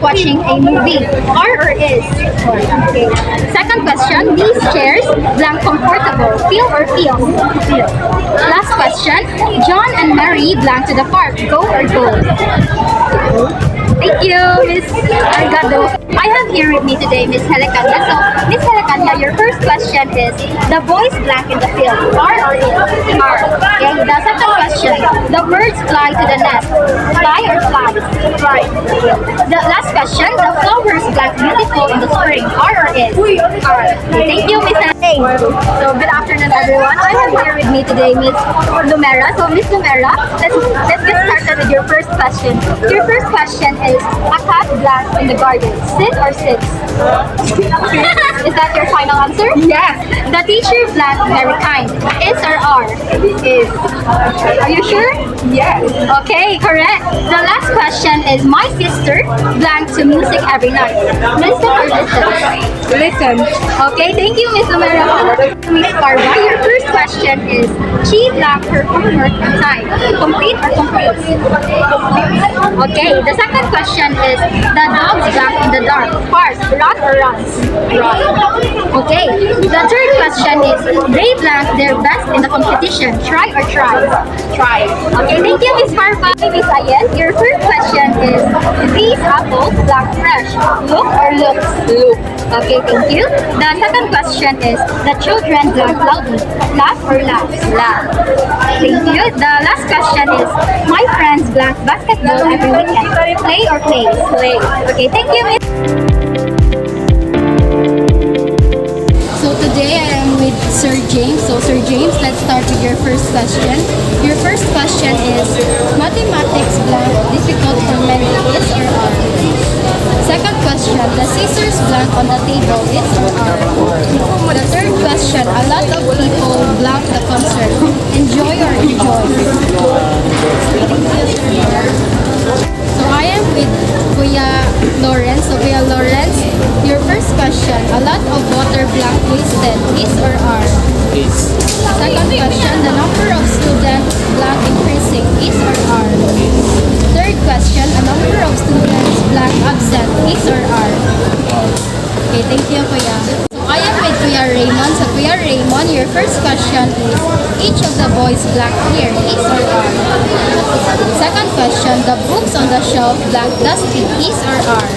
watching a movie? Are or is? Okay. Second question, these chairs, blank comfortable, feel or feel? Feel. Last question, John and Mary blank to the park, go or go? Thank you, Miss Argado. I have here with me today Miss Helicania. So, Miss Helicania, your first question is, the boys blank in the field, are or is? Are. Okay, the second question, the birds fly to the nest, fly or fly? Fly. The last question, the flowers blank beautiful in the spring, are or is? Are. Okay, thank you, Miss Helicania. So, good afternoon, everyone. I have here with me today Miss Lumera. So, Miss Lumera, let's get started with your first question. Your first question is, a cat blank in the garden, sit or sits? Is that your final answer? Yes. The teacher blank very kind, is or are? Is. Are you sure? Yes. Okay, correct. The last question is, my sister blank to music every night, listen or listen? Listen. Okay, thank you, Miss Lumera. Miss Barbara, your first question is, she blank her homework on time, complete or complete? Okay, the second question is, the dogs blank in the dark, park, run or runs? Run. Okay, the third question is, they blank their best in the competition, try or try? Try. Okay, thank you, Miss Barbara. Miss Ayen, your first question is, these apples blank fresh, look or looks? Look. Okay, thank you. The second question is, the children blank loudly, laugh or laughs? Laugh. Thank you. The last question is, my friends blank basketball every weekend, play or plays? Play. Okay, thank you, Miss. So today I am with Sir James. So Sir James, let's start with your first question. Your first question is, mathematics blank difficult for many, is or are? Second question, the scissors blank on the table, is or are? The third question, a lot of people blank the concert, enjoy or enjoy? So I am with Kuya Lawrence. So Kuya Lawrence, your first question, a lot of water blank wasted, is or are? Is. Second question, the number of students blank increasing, is or are? Third question, a number of students blank absent, is or are? Okay, thank you, Kuya. So I am with Kuya Raymond. So Kuya Raymond, your first question is, each of the boys blank here, is or are? Second question, the books on the shelf blank dusty, is or are?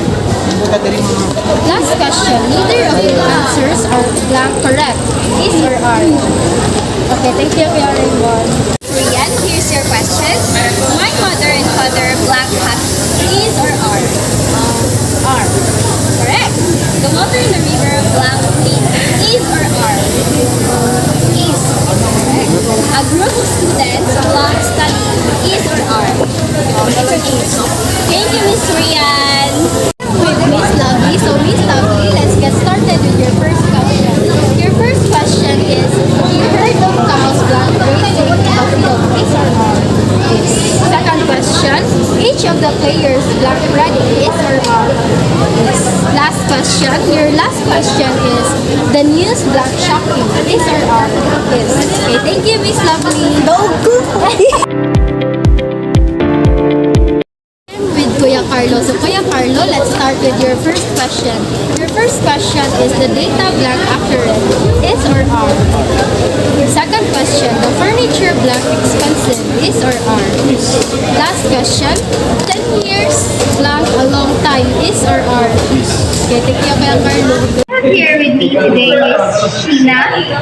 Last question, neither of the answers are blank correct, is or are? Okay, thank you, Kuya Raymond. Rian, here's your question. My mother and father blank hat, is or are? Are. Correct. The water in the river blank clean, is or are? Is. Correct. A group of students blank study, is or are? Is. Thank you, Miss Rian. With Miss Lovely. So Miss Lovely, let's get started with your first question. Your first question is, you heard of cows blank racing in a field, is or are? Is. Second question, each of the players blank ready, is or are? Is. Last question, your last question is, the news blank shocking, is or are? Is. Okay, thank you, Miss Lovely. With Kuya Carlo. So Kuya Carlo, let's start with your first question. Your first question is, the data blank accurate, is or are? Second question, the furniture blank expensive, is or are? Last question, 10 years blank a long time, is or are? Okay, thank you, Kuya Carlo. Here with me today is Sheena.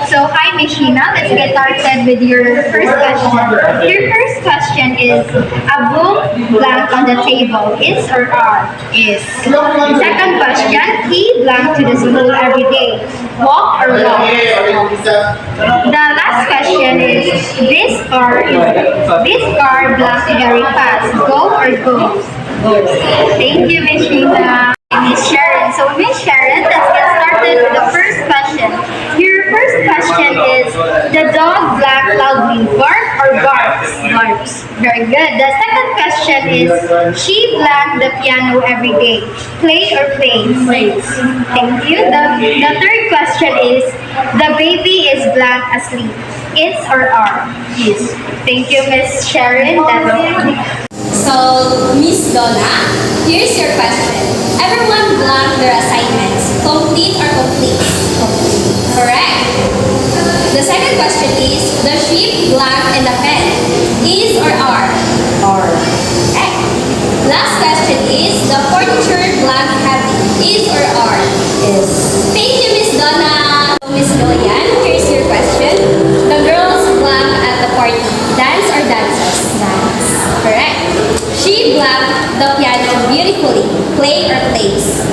So hi, Miss Sheena. Let's get started with your first question. Your first question is, a book blank on the table, is or are? Is. Second question, he blank to the school every day, walk or walk? The last question is, this car blank very fast, go or go? Thank you, Miss Sheena. Miss Sharon. So Miss Sharon, let's get started with the first question. Your first question is, the dog blank loudly, bark or barks? Barks. Very good. The second question is, she blank the piano every day, play or plays? Plays. Thank you. The third question is, the baby is blank asleep, is or are? Is. Thank you, Miss Sharon. That's it. So, Miss Donna, here's your question. Everyone blank their assignments. Complete or complete? Correct. The second question is, the sheep blank in the pen is or are? Correct. Last question is, the furniture blank heavy is or are? Thank you, Miss Donna. Miss Gillian, here's your question. The girls blank at the party, dance or dances? Dance. Correct. She blanked the piano beautifully, play or plays?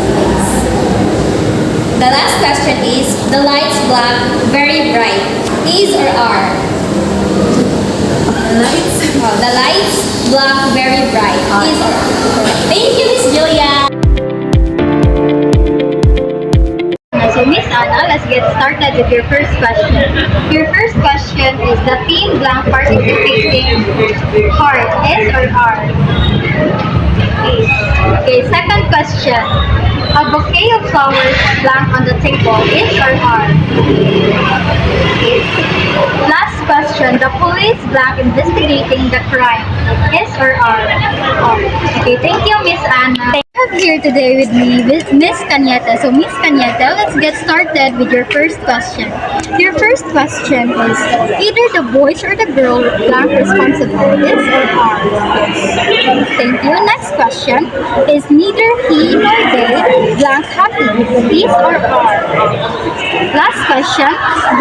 The last question is, the lights blank very bright, is or are? The lights blank very bright, is or are? Correct. Thank you, Miss Julia. So Miss Anna, let's get started with your first question. Your first question is the theme blank participating part is or are? Okay, second question. A bouquet of flowers blank on the table is or are? Last question. The police blank investigating the crime is or are? Okay, thank you, Miss Anna. I have here today with me Miss Cañete. So Miss Cañete, let's get started with your first question. Your first question is either the boys or the girl blank responsible is or are? Thank you. Next question is neither he nor they blank happy is or are? Last question,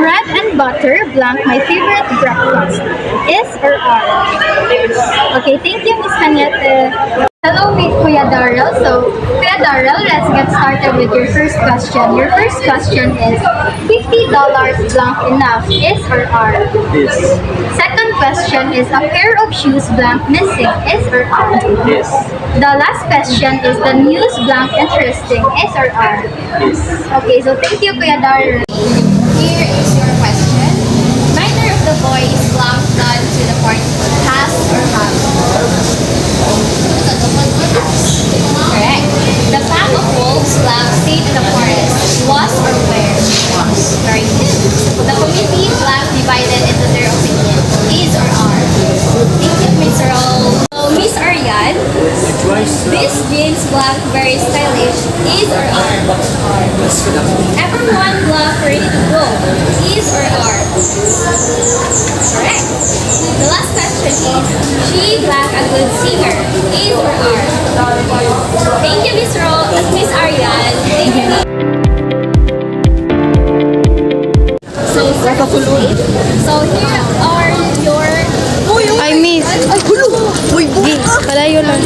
bread and butter blank my favorite breakfast is or are? Okay, thank you, Miss Cañete. Hello, Miss Kuya Darrell. So, Kuya Darrell, let's get started with your first question. Your first question is, $50 blank enough is or are? Yes. Second question is, a pair of shoes blank missing is or are? Yes. The last question is, the news blank interesting is or are? Yes. Okay, so thank you, Kuya Darrell. Here is your question. Neither of the boys blank gone to the party, has or have? Correct. The pack of wolves blank stayed in the forest, was or where? Was. Very good. The committee blank divided into their opinion, is or are? Thank you, Miss Roll. So, Miss Ariane, this jeans blank very stylish, is or are? Everyone blank ready to go, is or are? Correct. The last question is, she blank a good singer, is or are? Thank you, Miss Miss Ariane. Thank you. So here are your Ay, miss. Ay, hulo! Uy, kalayo lang.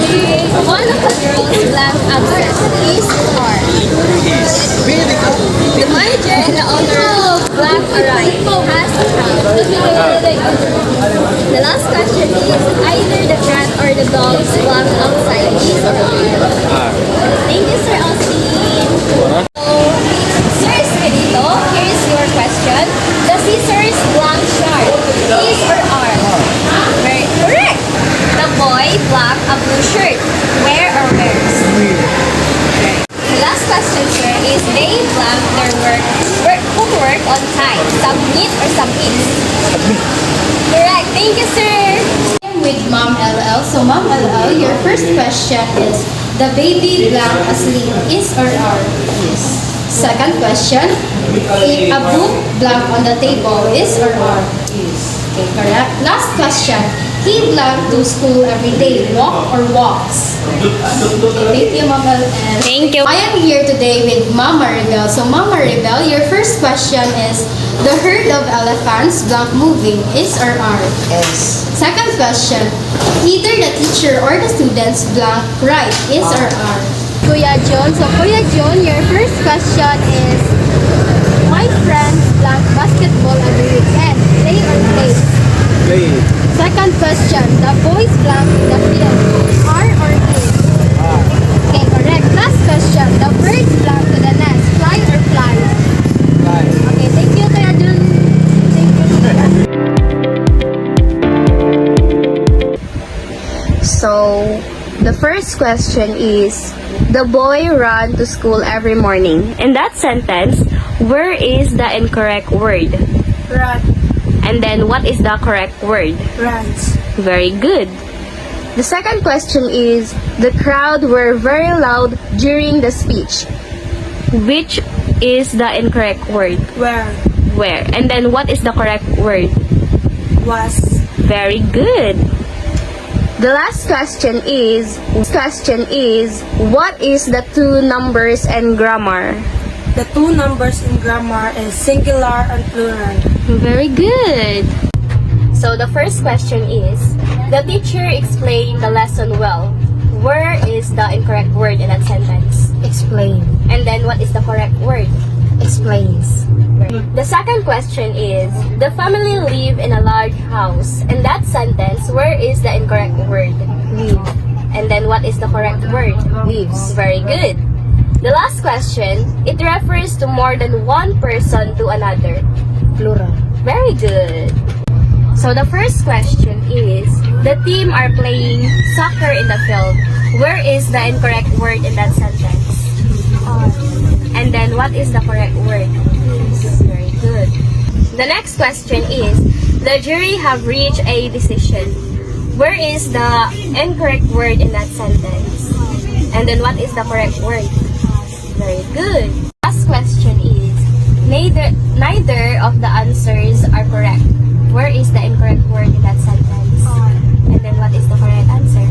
one of the girls blank absent is or? The manager and the owner blank arrive has or have? The last question is either the cat or the dog is blank outside is or are? Thank you, Sir Austin. So, Sir Espirito, here's your question. The scissors blank sharp is or are? Very correct. The boy blank a blue shirt. Where or wears? The last question, sir, is they blank their homework on time. Submit or submit? Correct. Thank you, sir. I'm with Mom LL. So Mom LL, your first question is, the baby blank asleep is or are? Yes. Second question, a book blank on the table is or are? Yes. Okay, correct. Last question, he blank to school every day, walk or walks? Okay, thank you, Mom LL. Thank you. I am here today with Mama Rebel. So Mama Rebel, your first question is, the herd of elephants blank moving is or are? Yes. Second question, either the teacher or the students blank right is or are? Kuya John. So Kuya John, your first question is, my friends blank basketball every weekend. Play or play? Play. Second question, the boys blank in the field. Are or is? Okay, correct. Last question, the birds blank to the nest. Fly or fly? Fly. Okay, thank you, Kuya John. Thank you. So, the first question is, the boy ran to school every morning. In that sentence, where is the incorrect word? Run. And then, what is the correct word? Runs. Very good. The second question is, the crowd were very loud during the speech. Which is the incorrect word? Where? Where? And then what is the correct word? Was. Very good. The last question is, what is the two numbers and grammar? The two numbers in grammar is singular and plural. Very good. So the first question is, the teacher explained the lesson well. Where is the incorrect word in that sentence? Explain. And then what is the correct word? Explains. The second question is, the family live in a large house. In that sentence, where is the incorrect word? Live. And then what is the correct word? Lives. Very good. The last question, it refers to more than one person to another. Plural. Very good. So the first question is, the team are playing soccer in the field. Where is the incorrect word in that sentence? And then what is the correct word? Very good. The next question is, the jury have reached a decision. Where is the incorrect word in that sentence? And then what is the correct word? Very good. Last question is, neither of the answers are correct. Where is the incorrect word in that sentence? And then what is the correct answer?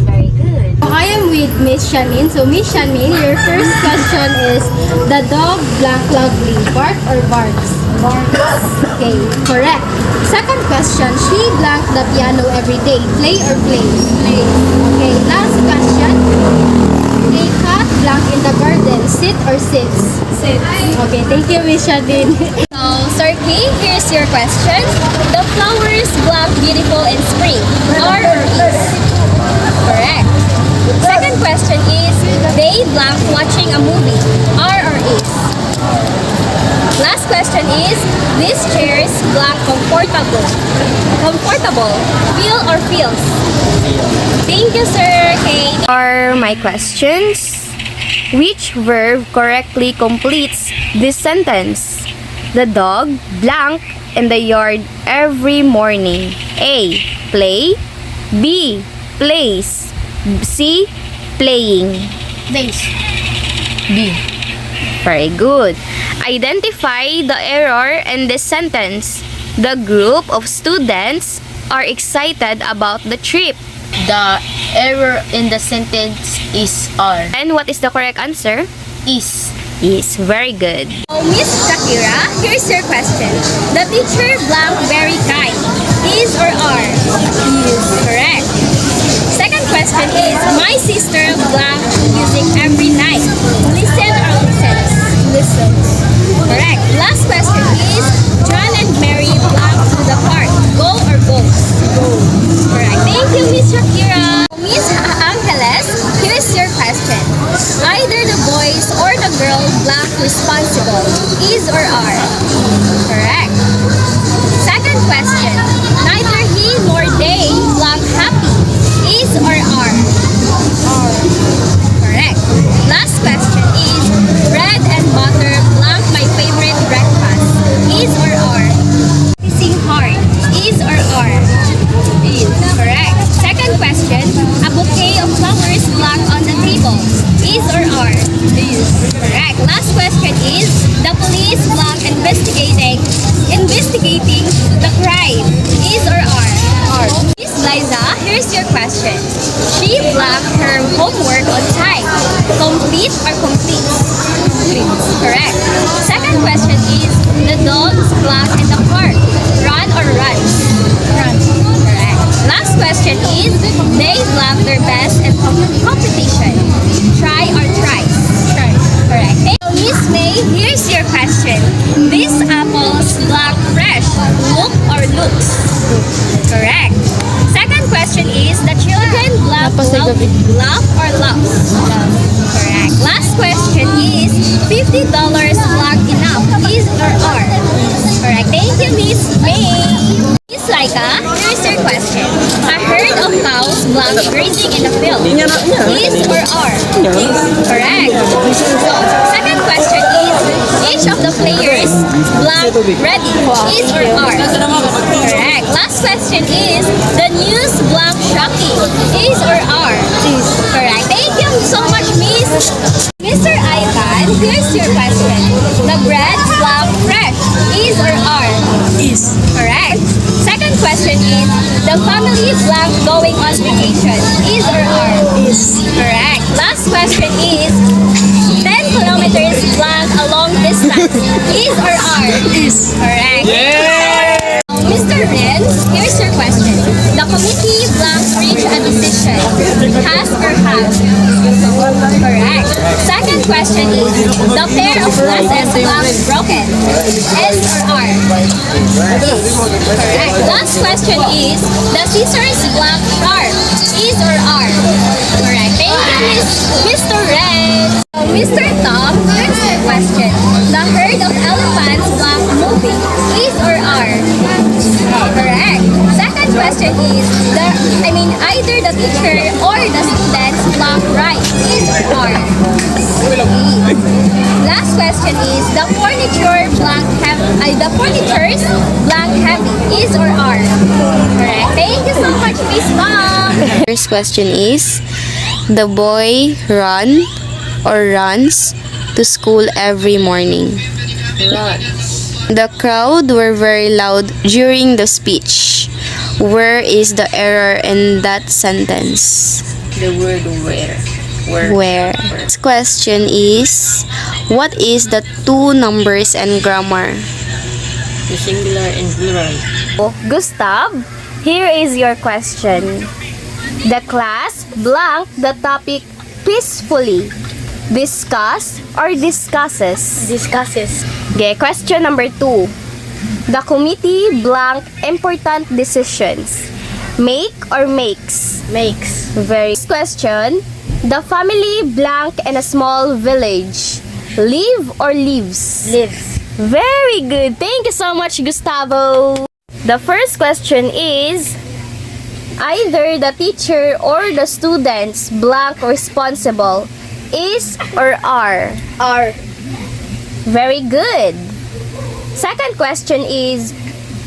Very good. I am with Miss Shanmin. So Miss Shanmin, your first question is, the dog blank loudly, bark or barks? Barks. Okay, correct. Second question, she blank the piano every day, play or plays? Plays. Okay, last question, a cat blank in the garden, sit or sits? Sits. Okay, thank you Miss Shanmin. So, Sir K, here's your question. The flowers blank beautiful in spring. Are or is? Correct. Second question is, they blank watching a movie. Are or is? Last question is, these chairs blank comfortable. Comfortable. Feel or feels? Thank you, Sir K. Are my questions? Which verb correctly completes this sentence? The dog blank in the yard every morning. A. Play. B. Plays. C. Playing. Plays. B. Very good. Identify the error in this sentence. The group of students are excited about the trip. The error in the sentence is are. And what is the correct answer? Is. Is. Very good. So, Miss Shakira, here's your question. The teacher blank very kind. Is or are? Is. Correct. Second question is, my sister blank music every night. Listen or listens? Listens. Correct. Last question is, John and Mary blank to the park. Go or goes? Go. Correct. Thank you, Miss Shakira. Miss Angeles, here's your question. Either the boys or the girl blank responsible. Is or are? Correct. Second question. Neither he nor they blank happy. Is or are? Are. Correct. Last question is, bread and butter blank my favorite breakfast. Is or are? Kissing hard. Is or are? Is. Correct. Second question, a bouquet of flowers blank on the table. Is or are? Is. Correct. Last question is, the police blank investigating the crime. Is or are? Are. Miss Liza, here's your question. She blanked her homework on time. Complete or complete? Complete. Correct. Second question is, the dogs blank in the park. Run or runs? Run. Correct. Last question is, they blank their best in competition. Try or tries? Try. Correct. So, Miss May, here's your question. These apples blank fresh. Look or looks? Correct. Second question is, the children blank love or loves? Correct. Last question is, $50 blank enough? Is or are? Correct. Thank you, Miss May. Miss Laika, here's your question. A herd of cows blank grazing in the field. Is or are? Is. Correct. So, second question is, each of the players blank ready. Is or are? Correct. Last question is, the news blank shocking is or are? Is. Correct. Thank you so much, Miss. Mr. Ivan, here's your question. The bread blank fresh is or are? Is. Correct. Second question is, the family blank going on vacation is or are? Is. Correct. Last question is, 10 kilometers blank a long distance is or are? Is. Correct. Mr. Ren, here's your question. The committee blank reach a decision has or have? Correct. Second question is, the pair of glasses blank broken is or are? Is. Correct. Last question is, the scissors blank sharp is or are? Correct. Thank you, Mr. Ren. Mr. Tom, here's your question. The herd of elephants blank moving is or are? Correct. Second question is, either the teacher or the students blank right is or are? Last question is, the furniture blank the furnitures blank heavy is or are? Correct. Thank you so much, Miss Mom. First question is, the boy runs to school every morning. The crowd were very loud during the speech. Where is the error in that sentence? The word where. Where? Next question is, what is the two numbers and grammar? The singular and plural. Gustav, here is your question. The class blank the topic peacefully. Discuss or discusses? Discusses. Okay, question number 2. The committee blank important decisions. Make or makes? Makes. Very good question. The family blank in a small village. Live or lives? Lives. Very good. Thank you so much, Gustavo. The first question is, either the teacher or the students blank responsible is or are? Are. Very good. Second question is,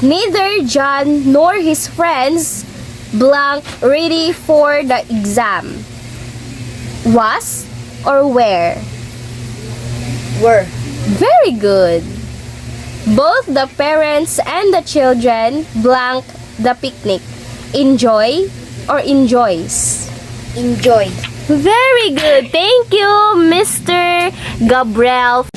neither John nor his friends blank ready for the exam. Was or were? Were. Very good. Both the parents and the children blank the picnic. Enjoy or enjoys? Enjoy. Very good. Thank you, Mr. Gabriel.